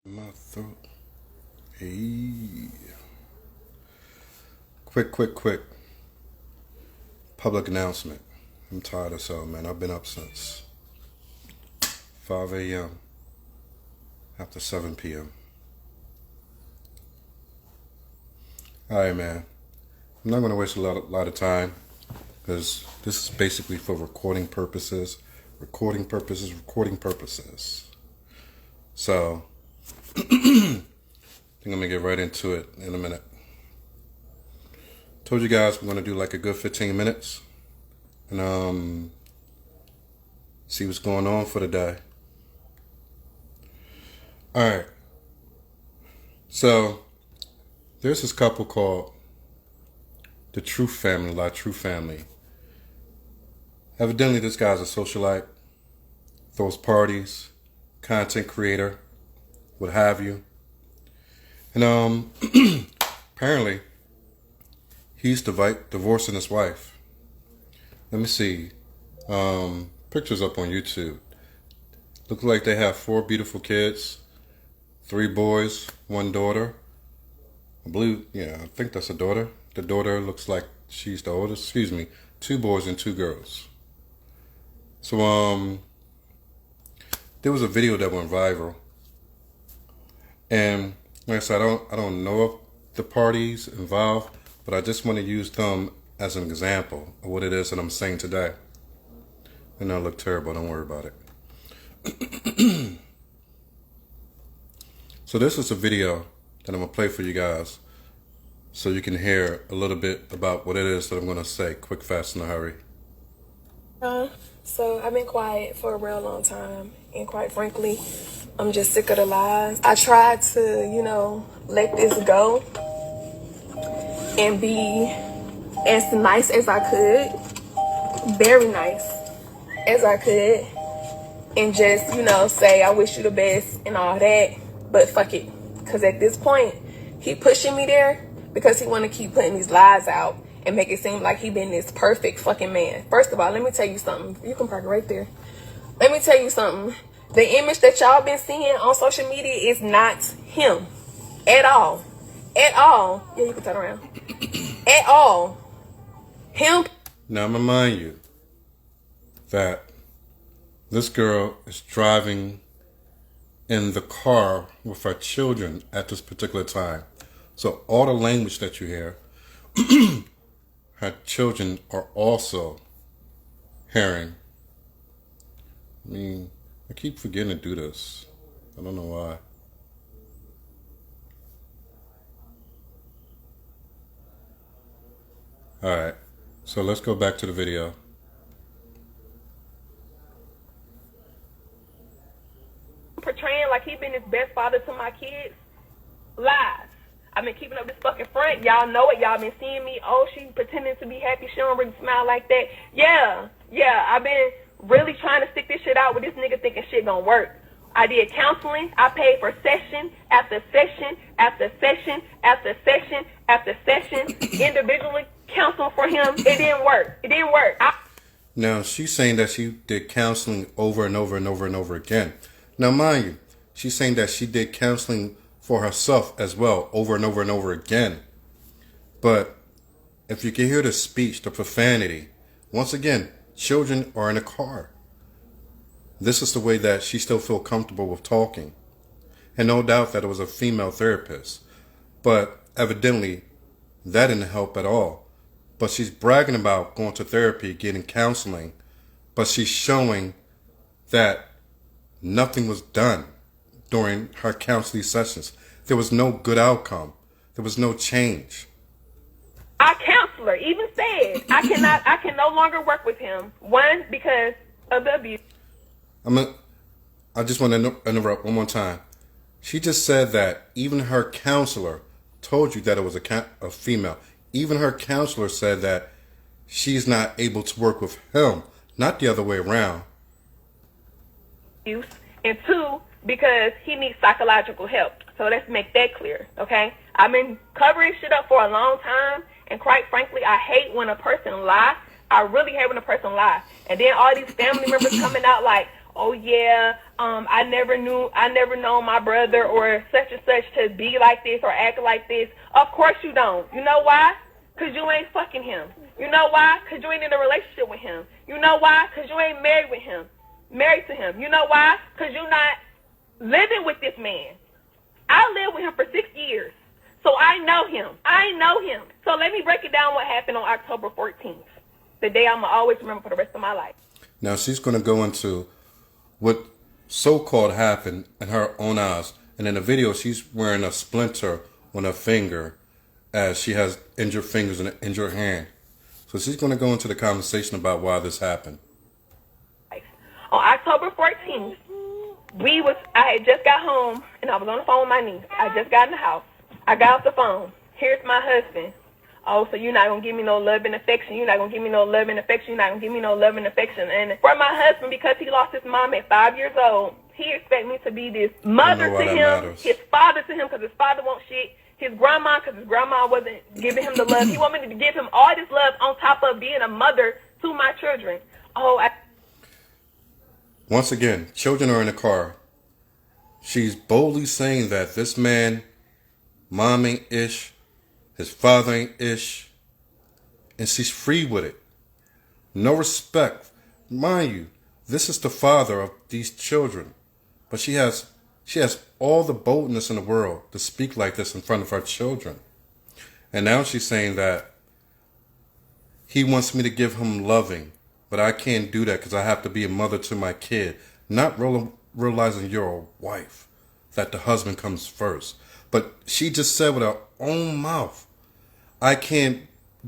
My throat. Hey. Quick. Public announcement. I'm tired of so, man. I've been up since 5 a.m. after 7 p.m. Alright, man. I'm not going to waste a lot of time because this is basically for recording purposes. So, I think I'm going to get right into it in a minute. Told you guys we're going to do like a good 15 minutes and see what's going on for the day. Alright. So, there's this couple called the LaTruth family. Evidently, this guy's a socialite, throws parties, content creator, what have you. And apparently, he's divorcing his wife. Let me see. Pictures up on YouTube. Looks like they have 4 beautiful kids, 3 boys, 1 daughter. I think that's a daughter. The daughter looks like she's the oldest. 2 boys and 2 girls. So there was a video that went viral, and like I said, I don't know of the parties involved, but I just want to use them as an example of what it is that I'm saying today. And I look terrible. Don't worry about it. So this is a video that I'm gonna play for you guys, so you can hear a little bit about what it is that I'm gonna say. Quick, fast, in a hurry. So I've been quiet for a real long time, and quite frankly, I'm just sick of the lies. I tried to, let this go and be as nice as I could, very nice as I could, and just, say I wish you the best and all that, but fuck it. Because at this point, he pushing me there because he want to keep putting these lies out and make it seem like he been this perfect fucking man. First of all, let me tell you something. You can park it right there. Let me tell you something. The image that y'all been seeing on social media is not him at all. At all. Yeah, you can turn around. At all. Him. Now I'm gonna remind you that this girl is driving in the car with her children at this particular time. So all the language that you hear, her children are also hearing. I keep forgetting to do this. I don't know why. Alright, so let's go back to the video. Portraying like he been his best father to my kids. Lies. I've been keeping up this fucking front. Y'all know it. Y'all been seeing me. Oh, she's pretending to be happy. She don't really smile like that. Yeah. I've been really trying to stick this shit out with this nigga thinking shit gonna work. I did counseling. I paid for session after session after session after session after session. Individually counseling for him. It didn't work. Now, she's saying that she did counseling over and over and over and over again. Now, mind you, she's saying that she did counseling for herself as well, over and over and over again. But if you can hear the speech, the profanity, once again, children are in a car. This is the way that she still feels comfortable with talking. And no doubt that it was a female therapist. But evidently, that didn't help at all. But she's bragging about going to therapy, getting counseling, but she's showing that nothing was done during her counseling sessions. There was no good outcome. There was no change. Our counselor even said I can no longer work with him. One, because of the abuse. I just want to interrupt one more time. She just said that even her counselor told you that it was a female. Even her counselor said that she's not able to work with him, not the other way around. And 2, because he needs psychological help. So let's make that clear, okay? I've been covering shit up for a long time, and quite frankly, I hate when a person lies. I really hate when a person lies. And then all these family members coming out like, oh yeah, I never known my brother or such and such to be like this or act like this. Of course you don't. You know why? Because you ain't fucking him. You know why? Because you ain't in a relationship with him. You know why? Because you ain't married to him. You know why? Because you're not living with this man. I lived with him for 6 years. So I know him. So let me break it down what happened on October 14th. The day I'm going to always remember for the rest of my life. Now she's going to go into what so-called happened in her own eyes. And in the video, she's wearing a splinter on her finger as she has injured fingers and an injured hand. So she's going to go into the conversation about why this happened. On October 14th, I had just got home and I was on the phone with my niece. I just got in the house. I got off the phone. Here's my husband. Oh, so you're not going to give me no love and affection. You're not going to give me no love and affection. You're not going to give me no love and affection. And for my husband, because he lost his mom at 5 years old, he expects me to be this mother to him, his father to him because his father won't shit, his grandma because his grandma wasn't giving him the love. He want me to give him all this love on top of being a mother to my children. Once again, children are in the car. She's boldly saying that this man, mom ain't ish, his father ain't ish, and she's free with it. No respect. Mind you, this is the father of these children. But she has all the boldness in the world to speak like this in front of her children. And now she's saying that he wants me to give him loving, but I can't do that because I have to be a mother to my kid. Not realizing you're a wife, that the husband comes first. But she just said with her own mouth, I can't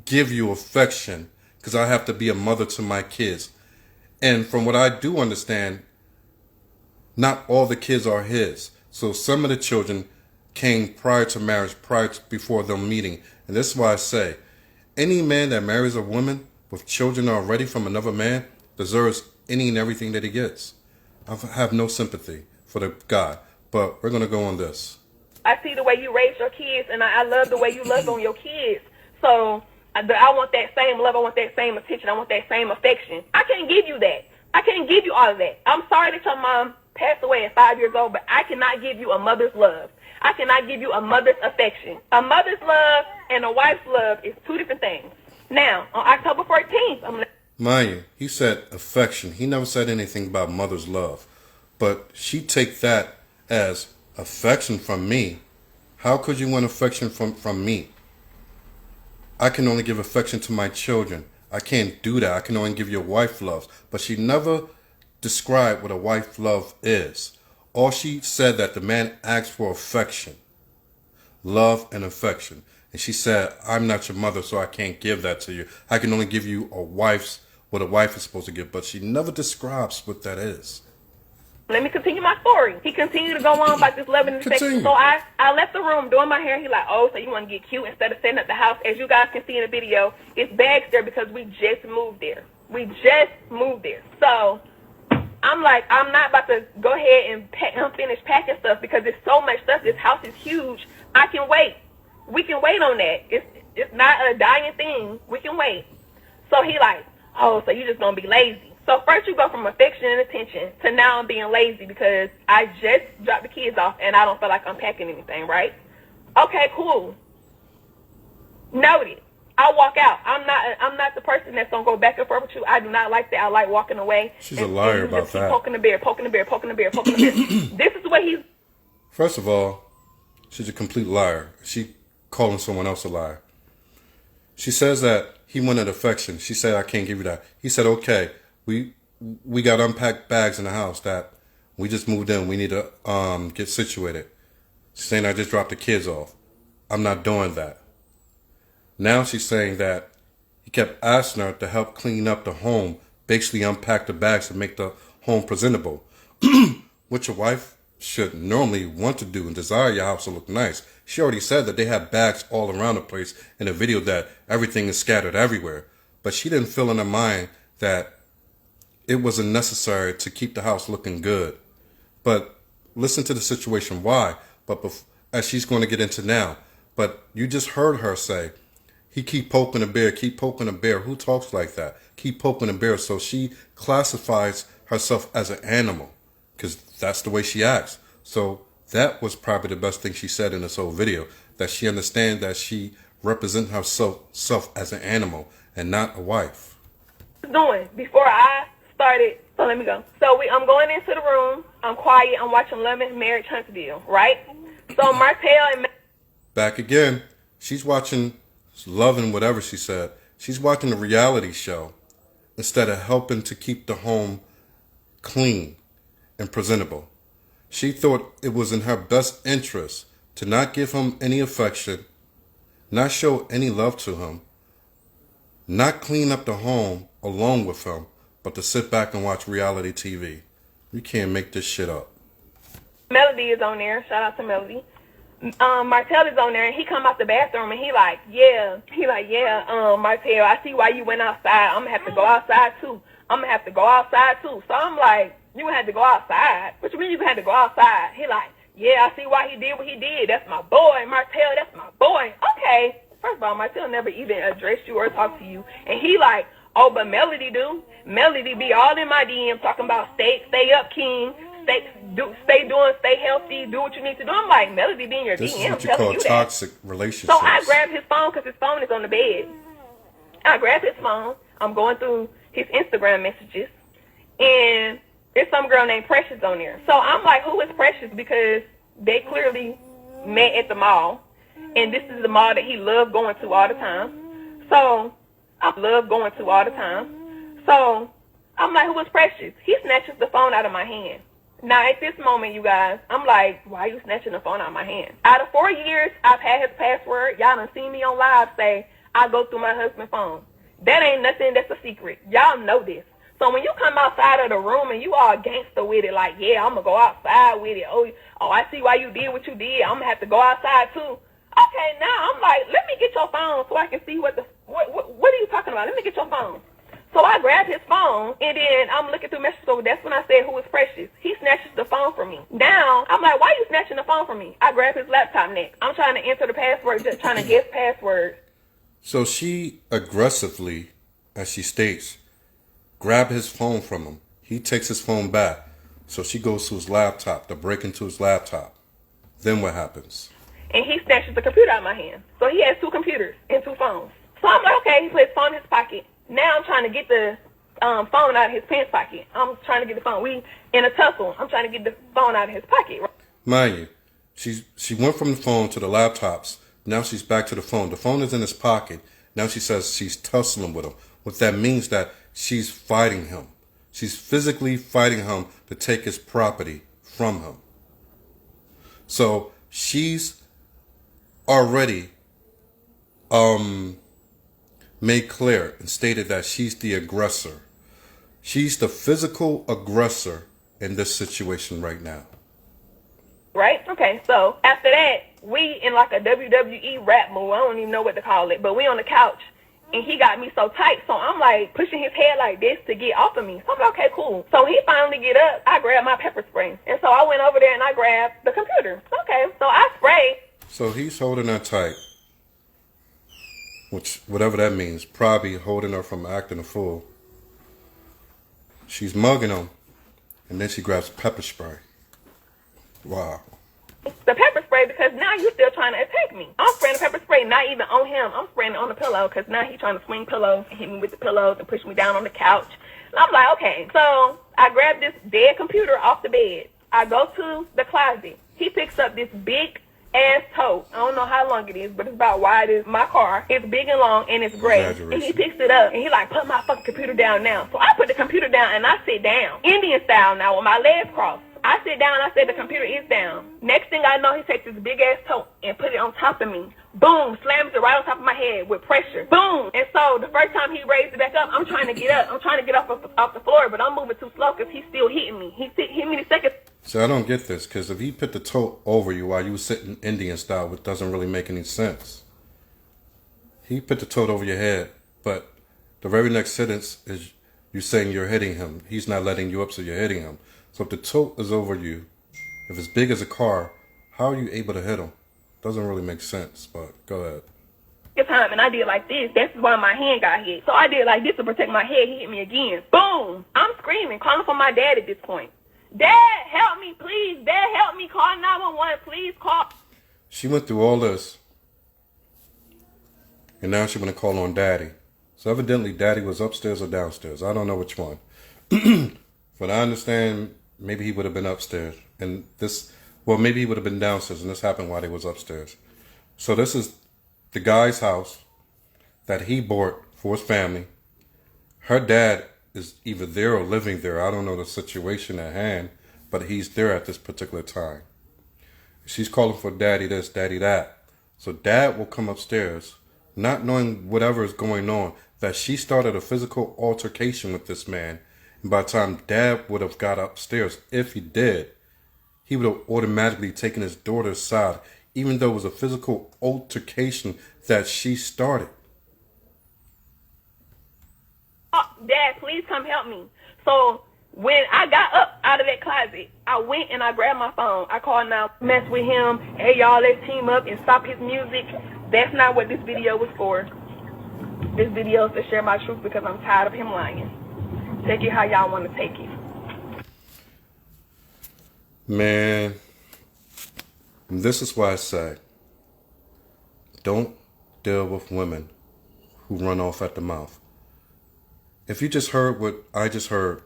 give you affection because I have to be a mother to my kids. And from what I do understand, not all the kids are his. So some of the children came prior to marriage, before them meeting. And this is why I say, any man that marries a woman with children already from another man deserves any and everything that he gets. I have no sympathy for the guy, but we're going to go on this. I see the way you raise your kids, and I love the way you love on your kids. So I want that same love. I want that same attention. I want that same affection. I can't give you that. I can't give you all of that. I'm sorry that your mom passed away at 5 years old, but I cannot give you a mother's love. I cannot give you a mother's affection. A mother's love and a wife's love is two different things. Now, on October 14th, mind you, he said affection. He never said anything about mother's love. But she take that as affection from me. How could you want affection from me? I can only give affection to my children. I can't do that. I can only give you a wife love. But she never described what a wife love is. All she said that the man asked for affection, love and affection. And she said, I'm not your mother, so I can't give that to you. I can only give you what a wife is supposed to give. But she never describes what that is. Let me continue my story. He continued to go on about this love and affection. So I left the room doing my hair. He like, oh, so you want to get cute instead of setting up the house. As you guys can see in the video, it's bags there because we just moved there. So I'm like, I'm not about to go ahead and finish packing stuff because there's so much stuff. This house is huge. I can wait. We can wait on that. It's not a dying thing. We can wait. So he like, oh, so you just going to be lazy. So first you go from affection and attention to now I'm being lazy because I just dropped the kids off and I don't feel like unpacking anything, right? Okay, cool. Noted. I'll walk out. I'm not the person that's gonna go back and forth with you. I do not like that. I like walking away. She's a liar about that. Poking the bear. This is what he's. First of all, she's a complete liar. She calling someone else a liar. She says that he wanted affection. She said, I can't give you that. He said, okay. We got unpacked bags in the house that we just moved in. We need to get situated. She's saying I just dropped the kids off. I'm not doing that. Now she's saying that he kept asking her to help clean up the home, basically unpack the bags to make the home presentable, which a wife should normally want to do and desire your house to look nice. She already said that they have bags all around the place in the video that everything is scattered everywhere. But she didn't feel in her mind that it wasn't necessary to keep the house looking good. But listen to the situation why. But as she's going to get into now. But you just heard her say, he keep poking a bear, keep poking a bear. Who talks like that? Keep poking a bear. So she classifies herself as an animal, because that's the way she acts. So that was probably the best thing she said in this whole video, that she understands that she represents herself as an animal and not a wife. Doing before I started, so let me go. So I'm going into the room. I'm quiet. I'm watching Love and Marriage Huntsville, right? So Martell and back again, she's watching Love and whatever she said. She's watching the reality show instead of helping to keep the home clean and presentable. She thought it was in her best interest to not give him any affection, not show any love to him, not clean up the home along with him, but to sit back and watch reality TV. You can't make this shit up. Melody is on there. Shout out to Melody. Martell is on there, and he come out the bathroom, and he like, yeah, Martell, I see why you went outside. I'm gonna have to go outside too. So I'm like, you had to go outside? What you mean you had to go outside? He like, yeah, I see why he did what he did. That's my boy, Martell. That's my boy. Okay. First of all, Martell never even addressed you or talked to you, and he like, oh, but Melody do. Melody be all in my DM talking about stay up, King. Stay healthy, do what you need to do. I'm like, Melody be in your this DM is what you telling call you toxic that. relationships. So I grabbed his phone because his phone is on the bed. I grabbed his phone. I'm going through his Instagram messages, and there's some girl named Precious on there. So I'm like, who is Precious? Because they clearly met at the mall, and this is the mall that he loved going to all the time. So I'm like, who is Precious? He snatches the phone out of my hand. Now, at this moment, you guys, I'm like, why are you snatching the phone out of my hand? Out of 4 years, I've had his password. Y'all done seen me on live say, I go through my husband's phone. That ain't nothing that's a secret. Y'all know this. So when you come outside of the room and you all gangster with it, like, yeah, I'm going to go outside with it. Oh, I see why you did what you did. I'm going to have to go outside, too. Okay, now I'm like, let me get your phone so I can see what are you talking about? Let me get your phone. So I grabbed his phone, and then I'm looking through messages. So that's when I said, who is Precious? He snatches the phone from me. Now, I'm like, why are you snatching the phone from me? I grab his laptop next. I'm trying to enter the password, just trying to guess password. So she aggressively, as she states, grabbed his phone from him. He takes his phone back. So she goes to his laptop to break into his laptop. Then what happens? And he snatches the computer out of my hand. So he has 2 computers and 2 phones. So I'm like, okay, he puts his phone in his pocket. Now I'm trying to get the phone out of his pants pocket. I'm trying to get the phone. We in a tussle. I'm trying to get the phone out of his pocket. Mind you, she went from the phone to the laptops. Now she's back to the phone. The phone is in his pocket. Now she says she's tussling with him. What that means that she's fighting him. She's physically fighting him to take his property from him. So she's already made clear and stated that she's the aggressor. She's the physical aggressor in this situation right now. Right? Okay, so after that, we in like a WWE rap move. I don't even know what to call it, but we on the couch, and he got me so tight, so I'm like pushing his head like this to get off of me. So I'm like, okay, cool. So he finally get up. I grabbed my pepper spray, and so I went over there and I grabbed the computer. Okay, so I sprayed. So he's holding her tight, which, whatever that means, probably holding her from acting a fool. She's mugging him, and then she grabs pepper spray. Wow. The pepper spray, because now you're still trying to attack me. I'm spraying the pepper spray, not even on him. I'm spraying it on the pillow, because now he's trying to swing pillows and hit me with the pillows and push me down on the couch. And I'm like, okay. So I grab this dead computer off the bed. I go to the closet. He picks up this big ass tote. I don't know how long it is, but it's about wide as my car. It's big and long, and it's gray. And he picks it up, and he like, put my fucking computer down now. So I put the computer down, and I sit down. Indian style now with my legs crossed. I sit down, I said the computer is down. Next thing I know, he takes this big ass tote and put it on top of me. Boom, slams it right on top of my head with pressure. Boom. And so the first time he raised it back up, I'm trying to get up. I'm trying to get off the floor, but I'm moving too slow because he's still hitting me. He hit me the second. So I don't get this, because if he put the tote over you while you were sitting Indian style, which doesn't really make any sense. He put the tote over your head, but the very next sentence is you saying you're hitting him. He's not letting you up, so you're hitting him. So if the tote is over you, if it's big as a car, how are you able to hit him? Doesn't really make sense, but go ahead. Time, and I did like this. That's why my hand got hit. So I did like this to protect my head. He hit me again. Boom. I'm screaming, calling for my dad at this point. Dad, help me, please. Dad, help me. Call 911. Please call. She went through all this, and now she want to call on Daddy. So evidently, Daddy was upstairs or downstairs. I don't know which one. But I understand maybe he would have been upstairs, and maybe he would have been downstairs, and this happened while he was upstairs. So this is the guy's house that he bought for his family. Her dad is either there or living there. I don't know the situation at hand, but he's there at this particular time. She's calling for Daddy this, Daddy that. So Dad will come upstairs, not knowing whatever is going on, that she started a physical altercation with this man. And by the time Dad would have got upstairs, if he did, he would have automatically taken his daughter's side, even though it was a physical altercation that she started. Dad, please come help me. So when I got up out of that closet, I went and I grabbed my phone. I called now, mess with him. Hey, y'all, let's team up and stop his music. That's not what this video was for. This video is to share my truth because I'm tired of him lying. Take it how y'all want to take it. Man, this is why I say, don't deal with women who run off at the mouth. If you just heard what I just heard,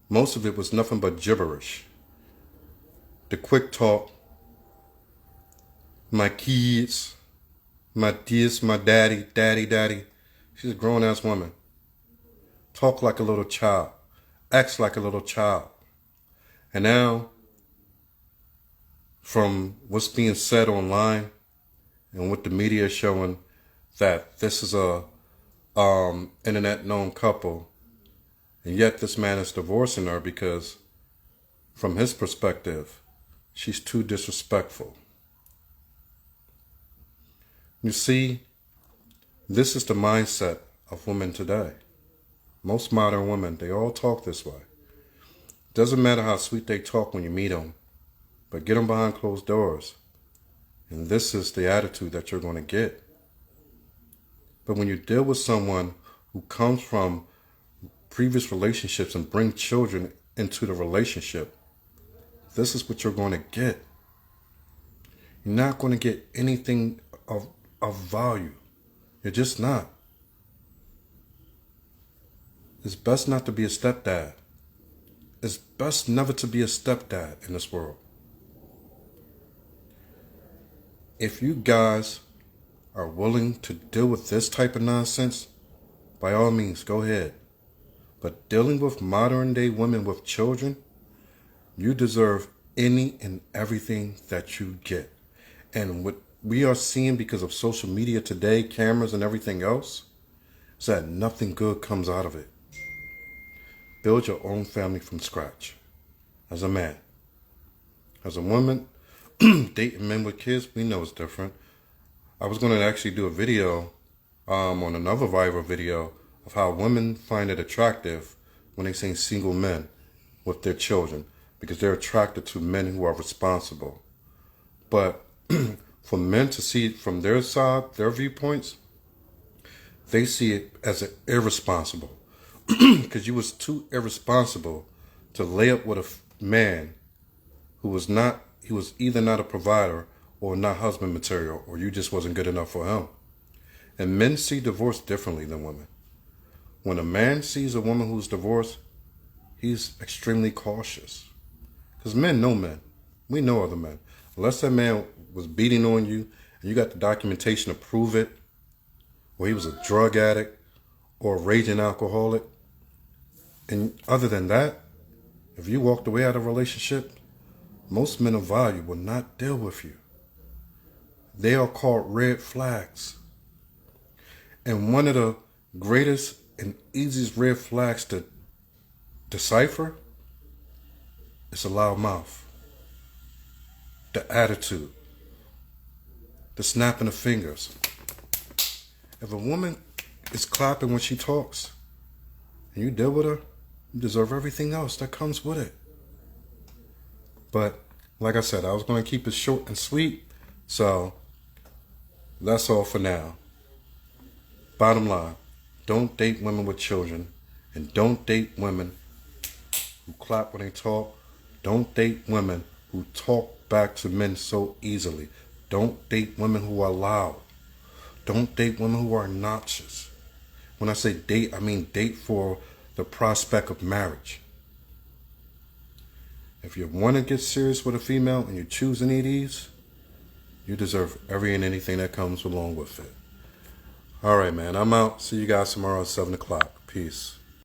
most of it was nothing but gibberish. The quick talk, my kids, my this, my daddy, daddy. She's a grown-ass woman. Talk like a little child. Acts like a little child. And now, from what's being said online and what the media is showing, that this is a internet known couple, and yet this man is divorcing her because from his perspective she's too disrespectful. You see, this is the mindset of women today. Most modern women, they all talk this way. Doesn't matter how sweet they talk when you meet them, but get them behind closed doors, and this is the attitude that you're going to get. But when you deal with someone who comes from previous relationships and bring children into the relationship, this is what you're going to get. You're not going to get anything of value. You're just not. It's best not to be a stepdad. It's best never to be a stepdad in this world. If you guys are willing to deal with this type of nonsense, by all means, go ahead. But dealing with modern day women with children, you deserve any and everything that you get. And what we are seeing because of social media today, cameras and everything else, is that nothing good comes out of it. Build your own family from scratch. As a man. As a woman, dating men with kids, we know it's different. I was going to actually do a video on another viral video of how women find it attractive when they see single men with their children, because they're attracted to men who are responsible. But for men to see it from their side, their viewpoints, they see it as an irresponsible. Because you was too irresponsible to lay up with a man who was not, he was either not a provider or not husband material, or you just wasn't good enough for him. And men see divorce differently than women. When a man sees a woman who's divorced, he's extremely cautious. Because men know men. We know other men. Unless that man was beating on you, and you got the documentation to prove it, or he was a drug addict, or a raging alcoholic. And other than that, if you walked away out of a relationship, most men of value will not deal with you. They are called red flags. And one of the greatest and easiest red flags to decipher is a loud mouth, the attitude, the snapping of fingers. If a woman is clapping when she talks and you deal with her, you deserve everything else that comes with it. But like I said, I was going to keep it short and sweet, so that's all for now. Bottom line, don't date women with children, and don't date women who clap when they talk. Don't date women who talk back to men so easily. Don't date women who are loud. Don't date women who are obnoxious. When I say date, I mean date for the prospect of marriage. If you want to get serious with a female and you choose any of these, you deserve every and anything that comes along with it. All right, man. I'm out. See you guys tomorrow at 7 o'clock. Peace.